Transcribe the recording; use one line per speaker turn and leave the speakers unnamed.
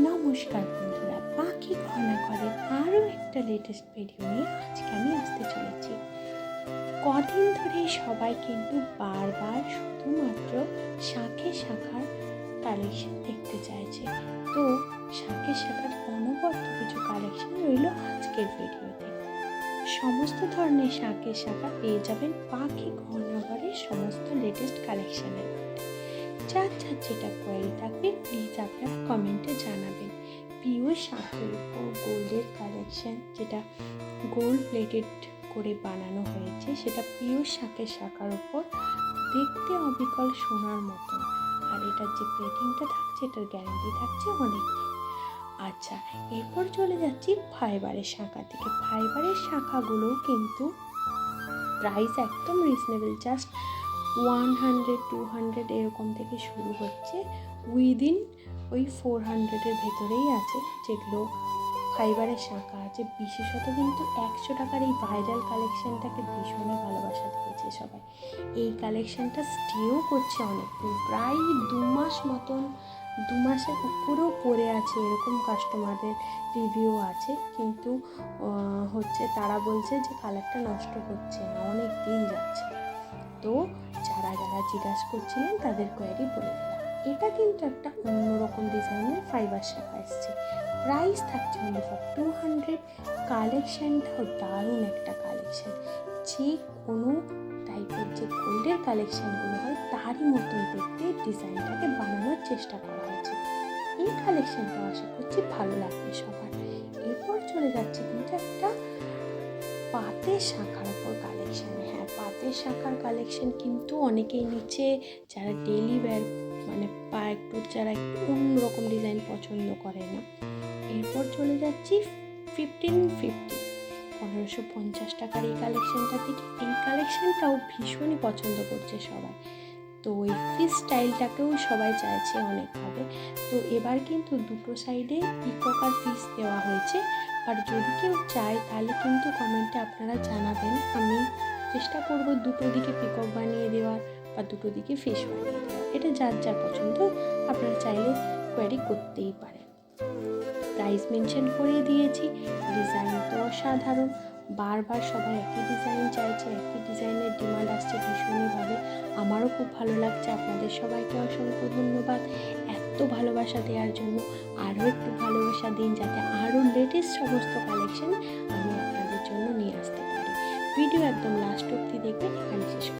নমস্কার বন্ধুরা, পাখি ঘনা ঘরের আরও একটা লেটেস্ট ভিডিও নিয়ে আজকে আমি আসতে চলেছি। কদিন ধরে সবাই কিন্তু বারবার শুধুমাত্র শাখার কালেকশন দেখতে চাইছে। তো শাখার অনবদ্য কিছু কালেকশন রইল আজকের ভিডিওতে। সমস্ত ধরনের শাখা পেয়ে যাবেন পাখি ঘনা ঘরের সমস্ত লেটেস্ট কালেকশনের। যার যেটা কোয়ারি থাকবে প্লিজ আপনারা কমেন্টে জানাবেন। পিওর শাঁখের উপর গোল্ডের কালেকশন, যেটা গোল্ড প্লেটেড করে বানানো হয়েছে, সেটা পিওর শাখার উপর দেখতে অবিকল সোনার মতো। আর এটার যে প্লেটিংটা থাকছে, এটার গ্যারান্টি থাকছে অনেক। আচ্ছা, এরপর চলে যাচ্ছি ফাইবারের শাঁখা থেকে। ফাইবারের শাঁখাগুলোও কিন্তু প্রাইস একদম রিজনেবল, জাস্ট 100-200 এরকম থেকে শুরু হচ্ছে। উইদিন ওই 400-এর ভেতরেই আছে যেগুলো ফাইবারের শাঁখা আছে। বিশেষত কিন্তু 100 টাকার এই ভাইরাল কালেকশানটাকে ভীষণই ভালোবাসা দিয়েছে সবাই। এই কালেকশানটা স্টেও করছে অনেকদিন, প্রায় 2 মাস মতন, 2 মাসের উপরেও পড়ে আছে, এরকম কাস্টমারদের রিভিউ আছে। কিন্তু তারা বলছে যে কালারটা নষ্ট হচ্ছে না, অনেক দিন যাচ্ছে। তো যারা জিজ্ঞাসা করছিলেন তাদের কোয়ারি বলে দিলাম। এটা কিন্তু একটা অন্যরকম ডিজাইনের ফাইবার শাখা এসছে। প্রাইস থাকছে অনলি ফর 200। কালেকশানটাও দারুণ একটা কালেকশান, যে কোনো টাইপের যে গোল্ডের কালেকশানগুলো হয় তারই মতন দেখতে ডিজাইনটাকে বানানোর চেষ্টা করা হয়েছে। এই কালেকশানটা আশা করছি ভালো লাগবে সবার। এরপর চলে যাচ্ছে কিন্তু একটা পাতের শাখার ওপর কালেকশান। হ্যাঁ, পাতের শাখার কালেকশান কিন্তু অনেকেই নিচ্ছে যারা ডেলি ওয়্যার, মানে যারা একটু অন্যরকম ডিজাইন পছন্দ করে না। এরপর চলে যাচ্ছি 1550 টাকার এই কালেকশানটা থেকে। এই কালেকশানটাও ভীষণই পছন্দ করছে সবাই। তো ওই ফিস স্টাইলটাকেও সবাই চাইছে অনেকভাবে। তো এবার কিন্তু দুটো সাইডে পিকক আর ফিস দেওয়া হয়েছে। আর যদি কেউ চায় তাহলে কিন্তু কমেন্টে আপনারা জানাবেন, আমি চেষ্টা করব দুটো দিকে পিকক বানিয়ে দেওয়ার বা দুটো দিকে ফিস বানিয়ে দেওয়ার। এটা যার পছন্দ, আপনারা চাইলে কোয়ারি করতেই পারেন। প্রাইস মেনশন করে দিয়েছি। ডিজাইন তো অসাধারণ, বারবার সবাই একই ডিজাইন চাইছে, একই ডিজাইনের ডিমান্ড আসছে ভীষণইভাবে। আমারও খুব ভালো লাগছে। আপনাদের সবাইকে অসংখ্য ধন্যবাদ এত ভালোবাসা দেওয়ার জন্য। আরও একটু ভালোবাসা দিন, যাতে আরও লেটেস্ট সমস্ত কালেকশন আমি আপনাদের জন্য নিয়ে আসতে পারি। ভিডিও একদম লাস্ট অবধি দেখবেন। এখানে শেষ